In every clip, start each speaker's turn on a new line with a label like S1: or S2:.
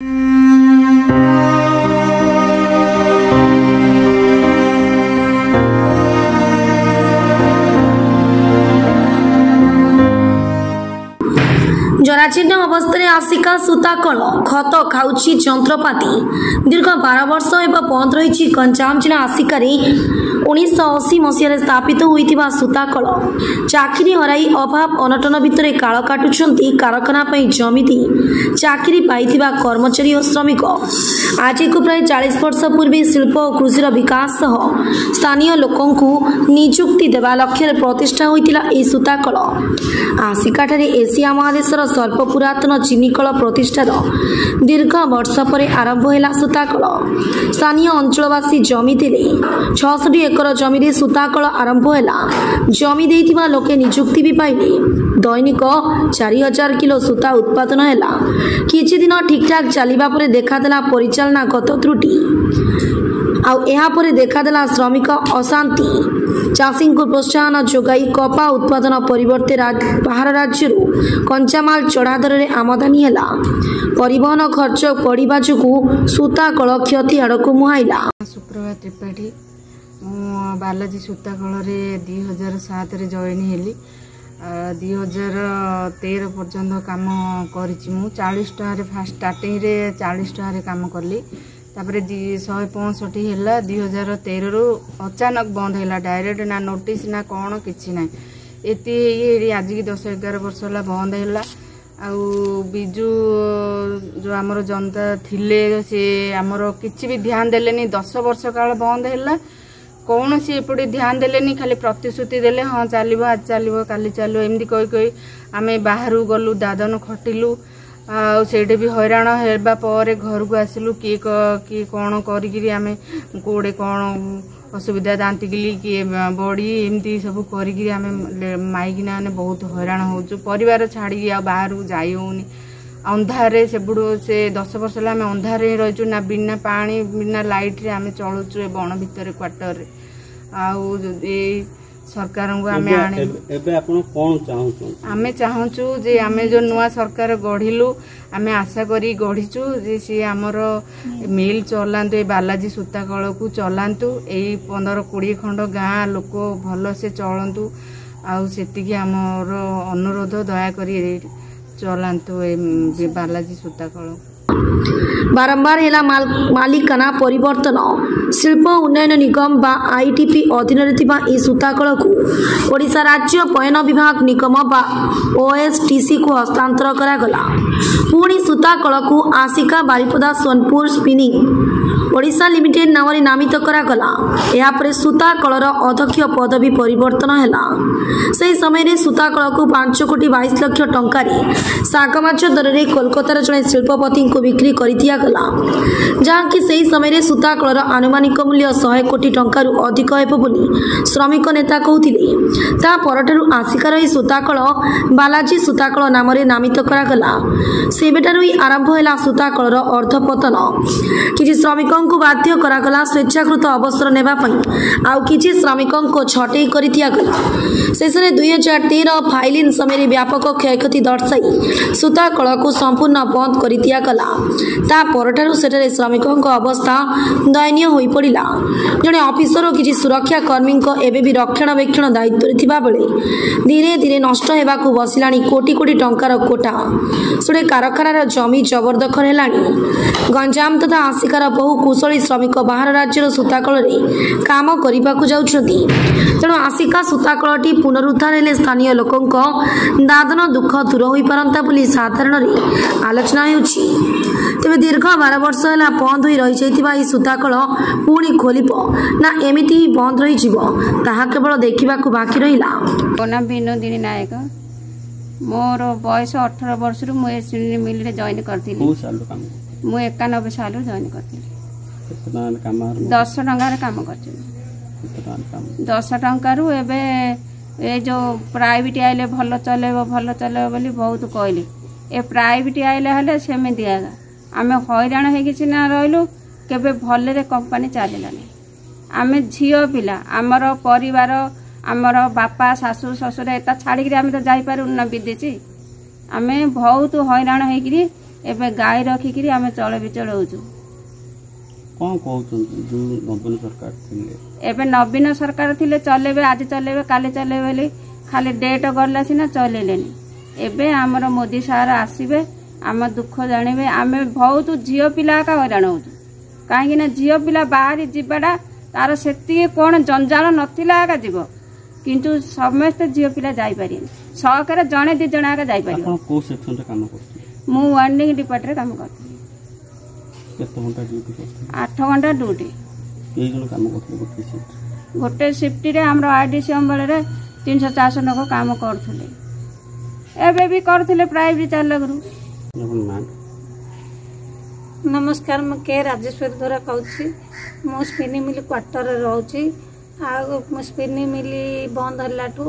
S1: जराचीर्ण अवस्था आसिका सूताकल खत खाऊची जंत्रपाति दीर्घ 12 वर्ष एवं बंद रही गंजाम जिला आसिकार 1980 मसीह स्थापित होता सूताकल चाकरी हराई अभाव अनटन भितर काल काटुंट कारखाना जमी दे चाकरी पाइथिबा कर्मचारी और श्रमिक आज को प्राय 40 वर्ष पूर्व शिल्प और कृषि विकास सह स्थानीय लोकंकु नियुक्ति देवा लक्ष्य प्रतिष्ठा होता सूताकल आसिका एशिया महादेशर सर्व पुरातन चीनी कल प्रतिष्ठार दीर्घ वर्ष पर आरंभ है सूताकल स्थानीय अंचलवासी जमी देले 66 एकर जमी सूताकल आरंभ है जमी देइथिबा लोके नियुक्ति भी पाइले दैनिक 4000 किलो सूता उत्पादन है किछि दिन ठीक ठाक चलिबा परे देखादेला परिचालनागत त्रुटि आउ देखादेला श्रमिक अशांति चाषी को प्रोत्साहन जोगाई कपा उत्पादन परिवर्ते बाहर राज्य कंचामाल चढ़ा दर में आमदानी है परिवहन खर्च पड़ा जो सूताकल क्षति आड़ को मुहाइला।
S2: सुप्रभा त्रिपाठी बालाजी सूताकल 2007 जॉइन हेली 2013 पर्यंत काम करी 40 टकर फास्ट स्टार्टिंग रे 40 टकर काम कली तापर 165 है 2013 रु अचानक बंद है डायरेक्ट ना नोटिस ना कौन किसी ना ये आज की 10-11 वर्ष है बंद है बिजु जो आमर जनता थिले से आमर किसी भी ध्यान देलेनी 10 वर्ष काल बंद है कौन सी एपटे ध्यान देलेनी खाली प्रतिश्रुति देले हाँ चलो आज चलो काली चलो एमती कही कही आम बाहर गलु दादन खटिलु आटे भी हैरान होगा पर घर को आसिलु किए कौन करी आम कौड़े कौन असुविधा दांतिकिली किए बड़ी एमती सब करी आम माइकिना मैंने बहुत हैरान होचु परिवार छाड़ी बाहर को जाई होनी अंधारे से 10 वर्ष है आम अंधारे रहीचु ना बिना पानी बिना लाइट रे आम चलुचु बण भितर क्वार्टर आउ सरकार को आम चाहूँ जे आम जो नुआ सरकार गढ़िलु आम आशा करी गढ़ीचु जे सी आमर मिल चलांतु ए बालाजी सूताकल को चलांतु यही 15-20 खंड गाँ लोक भल से चलतु आती आमर अनुरोध दयाकोरी चलांतु ए बालाजी सूताकल
S1: बारंबार है मालिकाना परिवर्तन शिल्प उन्नयन निगम बा आईटीपी अधीन रे सूताकल को ओडिशा राज्य पयन विभाग निगम बा ओएसटीसी को हस्तांतर करागला पुणी सूताकल को आसिका बारिपदा सोनपुर स्पिनिंग ओडिशा लिमिटेड नाम नामित करागला यापर सूताकलर अध्यक्ष पदवी परिवर्तन है से समय सूताकल को 5 कोटी 22 लाख टंका सागमाच दर में कोलकातार जड़े शिल्पपति को बिक्री कर दिगला जहाँकि से समय सूताकलर आनुमानिक मूल्य 100 कोटी टंका अधिक होली श्रमिक नेता कहते आसिकार सूताकल बालाजी सूताकल नाम नामित करागला सेबेटारू आरंभ है सूताकलर अर्धपतन किसी श्रमिक को बाध्य करागला स्वेच्छाकृत अवसर नेबापी आउ किसी श्रमिक को छटई कर शेष 2013 फाइलिन समय व्यापक क्षयक्षति दर्शाई सूताकल को संपूर्ण बंद कर दिगला सेठारे श्रमिक अवस्था दयनीय हो पड़ा जड़े ऑफिसर और किसी सुरक्षा कर्मी एवं भी रक्षणाबेक्षण दायित्व बेले धीरे धीरे नष्ट होगा बसला कोटी कोटी टंकार कोटा सुड़े कारखानार जमी जबरदखल है गंजाम तथा आसिकार बहु कुशली श्रमिक बाहर राज्यर सूताकल काम करने जाऊँगी तेणु आसिका सूताकलटी पुनरुद्धार हेले स्थानीय लोकों दादन दुख दूर हो पारंता बोली साधारण आलोचना होछि तेज दीर्घ 12 वर्ष है बंद हो रही सूताकल पुणी खोल ना एमती ही बंद रही केवल देखा बाकी रहा।
S3: विनोदिनी नायक मोर बयस 18 वर्ष मिल जॉइन करी 91 साल जॉइन करी 10 टंकार काम कर 10 टंकार ए जो प्राइवेट आइले भल चलेब बोली बहुत कहले ए प्राइवेट आइले हेले सेमती आगा आम हैरान होना रही केबे भले कंपानी चलानी आम झील पिला आमर परिवार आमर बापा शाशु ससुर एता छाड़ी आम तो जापारू ना विदेशी आम बहुत हैरान हो एबे गाय रखिकी आम चल विचल होचु
S4: कौन कहउछन जो नवीन सरकार थिले
S3: एबे नवीन सरकार थिले चलेबे आज चलेबे काले चलेबे बोली खाली डेट गला सिना चलेलेनी एबे हमर मोदी सार आसीबे आम दुख जानिबे आमे बहुत झियो पिला का हैरान होचु काहे ना झियो पिला बाहरी जिबाडा तार सेती कोन जंजाल नथिला का जीव किंतु समस्त झियो पिला जाई पारिन सहकार जणे दि जणा का जाई पारिन
S4: आपण को सेक्शन रे काम करथि
S3: मु वार्निंग डिपार्टमेंट रे काम करथि
S4: केते घंटा ड्यूटी करथि
S3: 8 घंटा ड्यूटी
S4: केई जण काम करथि
S3: गोटे शिफ्ट रे हमरो आईडीसी अम्बल रे 300-400 लोग काम करथुले एबे भी करथुले प्राइवेट 4 लाख रु
S5: नमस्कार मैं के राजेश्वरी द्वारा कहूँ मो स्पिनिंग मिल क्वार्टर रोची आ स्पिनिंग मिल बंद हलाठू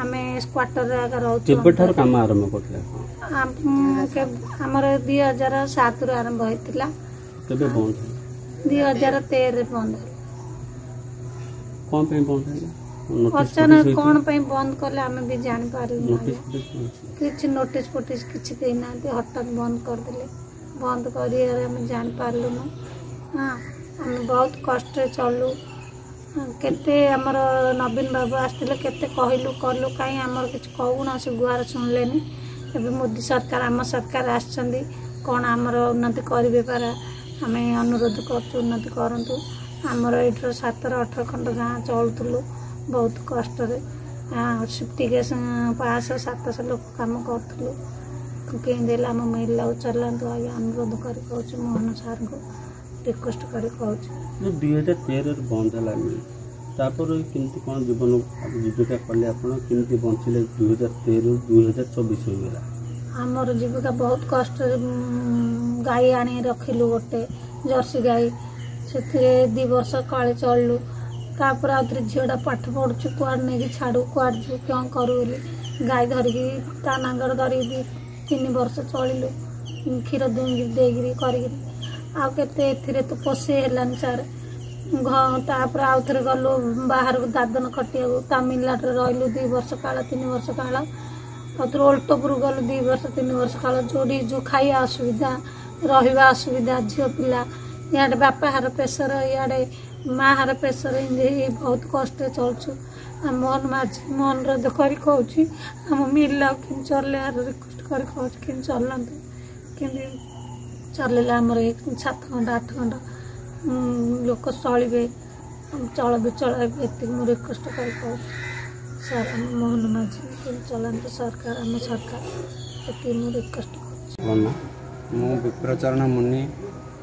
S5: आम क्वार्टर
S4: रोचे काम आरंभ करथिला
S5: हमर 2007 रु आरंभ होइतिला
S4: केबे बंद
S5: 2013 रे बंद
S4: कोन पे बंद है
S5: अचानक कौन पे बंद कले आम भी जान पारू किछि नोटिस फोटिस किछि देना हठात बंद कर देले बंद कर जान पार्लु हाँ आम बहुत कष्ट चलु केते आमर नवीन बाबू आसते केते कहलु कलु कहीं आमर किछ कहूना से गुहार शुणिलेनी एबे मोदी सरकार आम सरकार आछंदी कौन आमर उन्नति करिवे पारा आम अनुरोध करछु उन्नति करंतु आमर एठर 17-18 खंड गाँ चलुथुलु बहुत कष्ट शिफ्टी गैस 500-700 लोग काम करूँ कहीं आम मिल चलातु आगे अनुरोध कर मोहन सार को रिक्वेस्ट कर
S4: 2013 बंद है केमती कौन जीवन जीविका कले आपमती बंचले 2013-2024 होगा
S5: आमर जीविका बहुत कष्ट गाई आनी रखिलु गोटे जर्सी गाई से 2 वर्ष काले चलु तापर आउे झीटा पाठ पढ़ु कुआड़ नहीं छाड़ू कुआड़ जो क्या करूँ गाई धरिकी ता नांगर धरिकी 3 वर्ष चलु क्षीर देगी कर तो पोषे हेलानी सार तापर आउ थे गलु बाहर को दादन खटिया तमिलनाडु रही 2 वर्ष काल 3 वर्ष काल आउे ओल्टपुर गलु 2 वर्ष 3 वर्ष काल जोड़ी जो खाइया असुविधा रहा असुविधा झील पिला इे बापा हार प्रेसर इे माँ हार प्रेसर बहुत कष्ट चलु मोहन माझी मोहन रद कर कहूँ आम मिल कि चल रिक्वेस्ट कर कहूँ चलतु कि चल आमर 7 घंटा 8 घंटा लोक चलिए चल विचल ये मुझे रिक्वेस्ट कर कहूँ सर मोहन माझी चलतु सरकार आम सरकार ये मुझे रिक्वेस्ट
S6: कर विप्रचरण मुनि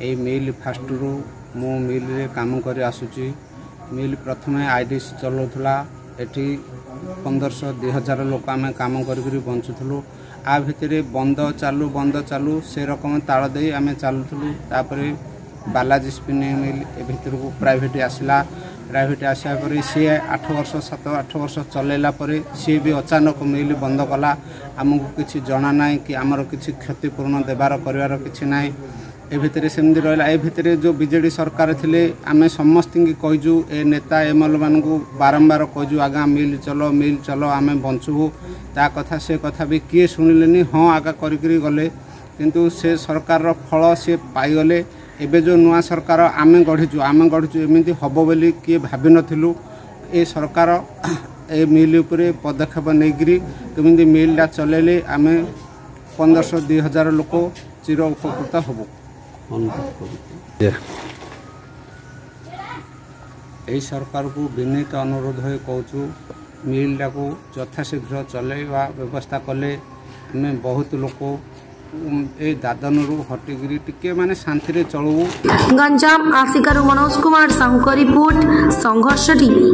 S6: ए मिल फास्ट रु मो मिल रे काम कर आसुची मिल प्रथम आईडीसी चलाउला एठी 1500-2000 लोक आम काम करी बंचुलु आ भितर बंद चालू से रकम ताल दे आम चलुलु तापर बालाजी स्पिनिंग मिल ए भितर को प्राइवेट आसला प्राइवेट आसा पर सी 8 वर्ष 7-8 वर्ष चलैला सी भी अचानक मिल बंद कला आमको किसी जना ना कि आमर किसी क्षतिपूर्ण देवार कर किसी ना ए भितर सेमती रहा ए भितर जो बीजेडी सरकार थिले आमे समस्त की कहजु ए नेता एमएल मान बारंबार कहजु आगा मिल चलो आमे बंचबू ता कथा से कथा भी किए शुणिलेनी हाँ आगा करी गले किंतु से सरकार फल सी पाईगले एबे जो नुआ सरकार आमे गढ़ीचु एमती हम बोली किए भाव नथिलु ए सरकार ए मिल उपरे पदक्षेप नहीं कमी मिलटा चलेले आमे 1500-2000 लोक चिर उपकृत हबु यही सरकार को विनीत अनुरोध हो कहूँ मिलटा को यथाशीघ्र चलवा व्यवस्था कले आम बहुत लोक ए दादन रु हटिकी टिके माने शांति चलू।
S1: गंजाम आसिकार मनोज कुमार साहू का रिपोर्ट संघर्ष टीवी।